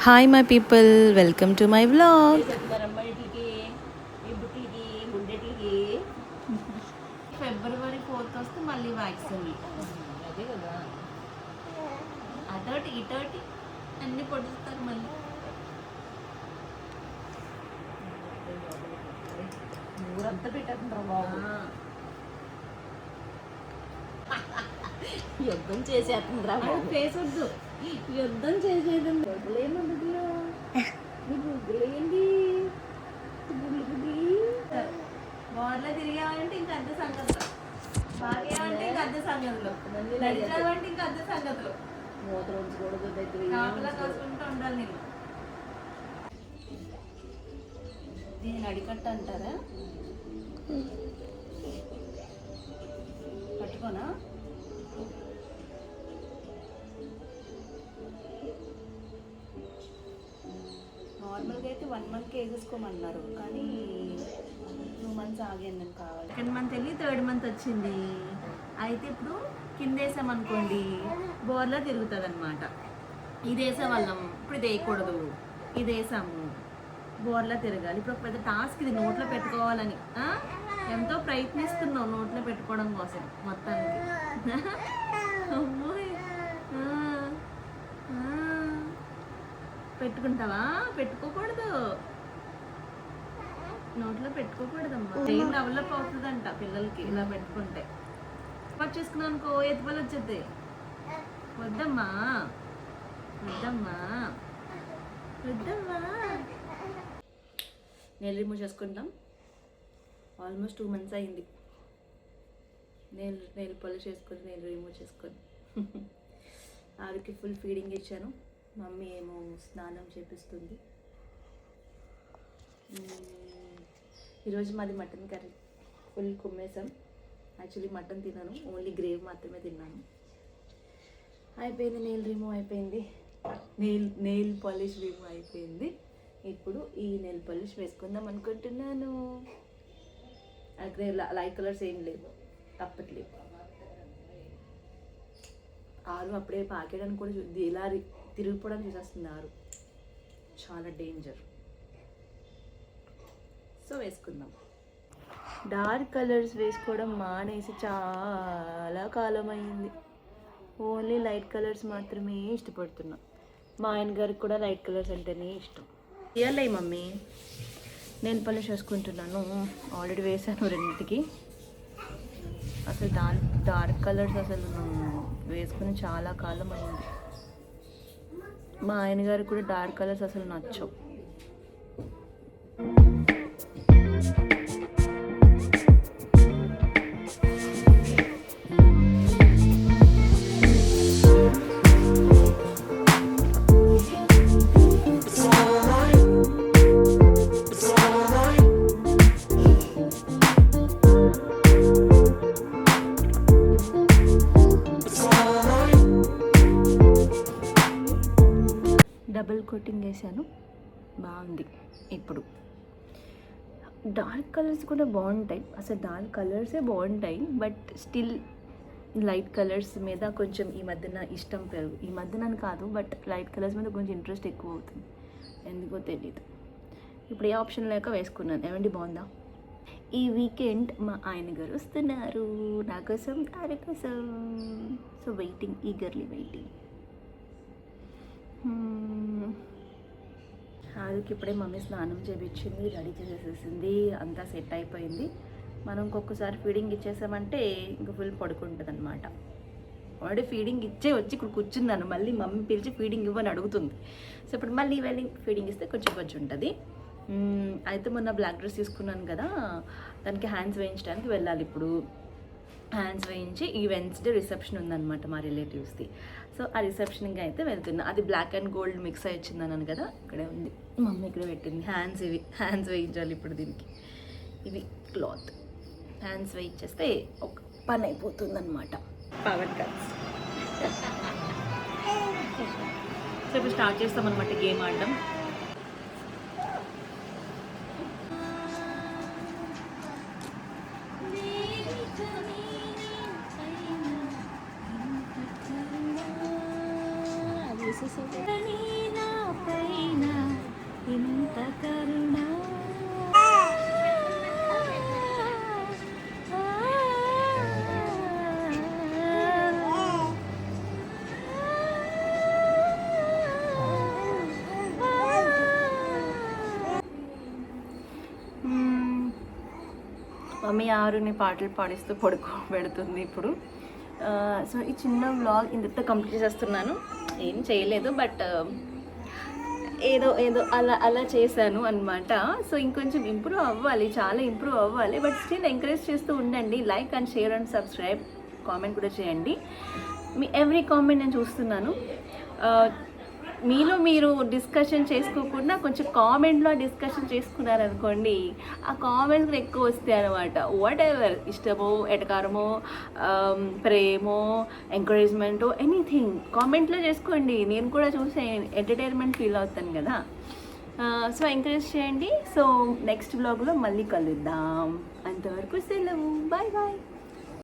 Hi my people, welcome to my vlog. February 4th వస్తే మళ్ళీ vaccine. అదే కదా, అదొకటి ఇటోటి అన్ని పొడుస్తారు మళ్ళీ. ఊరంతా పెట్టేస్తుంటారు బాబు. యుద్ధం చేసేస్తుందిరా ఫేస్ వద్దు, యుద్ధం చేసేది బొగ్గులేముంది, బొగ్గులేంటి బోర్లో తిరిగామంటే ఇంకా అద్దె సంగతులు, బాగామంటే ఇంకా అద్దె సంగతులు, నడిచావంటే ఇంకా అద్దె సంగతులు. మూత ఉంచకూడదు, దగ్గర కాపలా కాసుకుంటూ ఉండాలి నేను. దీన్ని అడికట్ట అంటారా? పట్టుకోనా? నార్మల్గా అయితే 1 month వేసేసుకోమన్నారు, కానీ 2 months ఆగాను నేను. కావాలి 2nd month వెళ్ళి 3rd month వచ్చింది. అయితే ఇప్పుడు కింద వేసామనుకోండి బోర్లో తిరుగుతుంది అనమాట. ఇది వేసేవాళ్ళం, ఇప్పుడు ఇది వేయకూడదు. ఇది వేసాము, బోర్లో తిరగాలి. ఇప్పుడు ఒక పెద్ద టాస్క్ ఇది, నోట్లో పెట్టుకోవాలని. ఎంతో ప్రయత్నిస్తున్నావు నోట్లో పెట్టుకోవడం కోసం మొత్తానికి. పెట్టుకుంటావా? పెట్టుకోకూడదు, నోట్లో పెట్టుకోకూడదమ్మా. బ్రెయిన్ డెవలప్ అవుతుందంట పిల్లలకి ఇలా పెట్టుకుంటే. పట్టు చేసుకున్నావు అనుకో ఎత్తుపల్లి వచ్చేది. వద్దమ్మా వద్దమ్మా వద్దమ్మా. నెయిల్ రిమూవ్ చేసుకుంటాం. ఆల్మోస్ట్ 2 months అయింది నెయిల్ పాలిష్ చేసుకొని, నెయిల్ రిమూవ్ చేసుకొని. ఆవిడకి ఫుల్ ఫీడింగ్ ఇచ్చాను. మమ్మీ ఏమో స్నానం చేపిస్తుంది. ఈరోజు మాది మటన్ కర్రీ. ఫుల్ కుమ్మేసాం. యాక్చువల్లీ మటన్ తిన్నాను, ఓన్లీ గ్రేవీ మాత్రమే తిన్నాను. అయిపోయింది, నెయిల్ రిమూవ్ అయిపోయింది, నెయిల్ పాలిష్ రిమూవ్ అయిపోయింది. ఇప్పుడు ఈ నెయిల్ పాలిష్ వేసుకుందాం అనుకుంటున్నాను. అక్కడ లైట్ కలర్స్ ఏం లేవు, తప్పట్లేవు. ఆరు అప్పుడే పాకేయడానికి కూడా ఇలా తిరిగిపోవడానికి చూసేస్తుంది ఆరు. చాలా డేంజర్. సో వేసుకుందాం. డార్క్ కలర్స్ వేసుకోవడం మానేసి చాలా కాలం అయింది. ఓన్లీ లైట్ కలర్స్ మాత్రమే ఇష్టపడుతున్నా. మా ఆయన గారికి కూడా లైట్ కలర్స్ అంటేనే ఇష్టం. ఇవ్వాలి మమ్మీ, నేను పాలిష్ వేసుకుంటున్నాను. ఆల్రెడీ వేసాను రెండింటికి. అసలు డార్క్ కలర్స్ అసలు వేసుకుని చాలా కాలం అయింది. మా ఆయన గారికి కూడా డార్క్ కలర్స్ అసలు నచ్చవు. డబుల్ కోటింగ్ వేసాను, బాగుంది. ఇప్పుడు డార్క్ కలర్స్ కూడా బాగుంటాయి, అసలు డార్క్ కలర్సే బాగుంటాయి. బట్ స్టిల్ లైట్ కలర్స్ మీద కొంచెం ఈ మధ్యన ఇష్టం పెరుగు. ఈ మధ్యన కాదు, బట్ లైట్ కలర్స్ మీద కొంచెం ఇంట్రెస్ట్ ఎక్కువ అవుతుంది, ఎందుకో తెలీదు. ఇప్పుడు ఏ ఆప్షన్ లేక వేసుకున్నాను. ఏమండి బాగుందా? ఈ వీకెండ్ మా ఆయన గారు వస్తున్నారు నా కోసం, తార కోసం. So waiting, eagerly waiting. ఆదికి ఇప్పుడే మమ్మీ స్నానం చేయించింది, రెడీ చేసేసింది, అంతా సెట్ అయిపోయింది. మనం ఇంకొకసారి ఫీడింగ్ ఇచ్చేసామంటే ఇంకా ఫుల్ పడుకుంటుంది అనమాట. ఆల్రెడీ ఫీడింగ్ ఇచ్చే వచ్చి ఇక్కడ కూర్చున్నాను, మళ్ళీ మమ్మీ పిలిచి ఫీడింగ్ ఇవ్వని అడుగుతుంది. సో ఇప్పుడు మళ్ళీ వెళ్ళి ఫీడింగ్ ఇస్తే కొంచెం ఉంటుంది. అయితే మొన్న బ్లాక్ డ్రెస్ తీసుకున్నాను కదా, దానికి హ్యాండ్స్ వేయించడానికి వెళ్ళాలి. ఇప్పుడు హ్యాండ్స్ వేయించి ఈ వెన్స్డే రిసెప్షన్ ఉందన్నమాట మా రిలేటివ్స్ది. సో ఆ రిసెప్షన్కి అయితే వెళ్తున్నా. అది బ్లాక్ అండ్ గోల్డ్ మిక్స్ అయి వచ్చిందన్నాను కదా, ఇక్కడే ఉంది, మమ్మీ ఇక్కడ పెట్టింది. హ్యాండ్స్ వేయించాలి ఇప్పుడు దీనికి. ఇవి క్లాత్ హ్యాండ్స్ వేయించేస్తే ఒక పని అయిపోతుంది అనమాట. Power cuts. సో ఇప్పుడు స్టార్ట్ చేస్తామన్నమాట గేమ్ ఆడడం. మమ్మీ ఆరుని పాటలు పాడిస్తూ పడుకోబెడుతుంది ఇప్పుడు. సో ఈ చిన్న వ్లాగ్ ఇంత కంప్లీట్ చేస్తున్నాను. ఏం చేయలేదు, బట్ ఏదో ఏదో అలా చేశాను అనమాట. సో ఇంకొంచెం ఇంప్రూవ్ అవ్వాలి, చాలా ఇంప్రూవ్ అవ్వాలి. బట్ స్టిల్ ఎంకరేజ్ చేస్తూ ఉండండి. Like and share and subscribe, comment కూడా చేయండి. మీ ఎవ్రీ కామెంట్ నేను చూస్తున్నాను. మీలో మీరు డిస్కషన్ చేసుకోకుండా కొంచెం కామెంట్లో డిస్కషన్ చేసుకున్నారనుకోండి, ఆ కామెంట్స్ కూడా ఎక్కువ వస్తాయి అనమాట. వాట్ ఎవర్, ఇష్టమో ఎటకారమో ప్రేమో ఎంకరేజ్మెంటో ఎనీథింగ్ కామెంట్లో చేసుకోండి. నేను కూడా చూసే ఎంటర్టైన్మెంట్ ఫీల్ అవుతాను కదా. సో ఎంకరేజ్ చేయండి. సో నెక్స్ట్ బ్లాగ్లో మళ్ళీ కలుద్దాం. అంతవరకు సెలవు. Bye bye.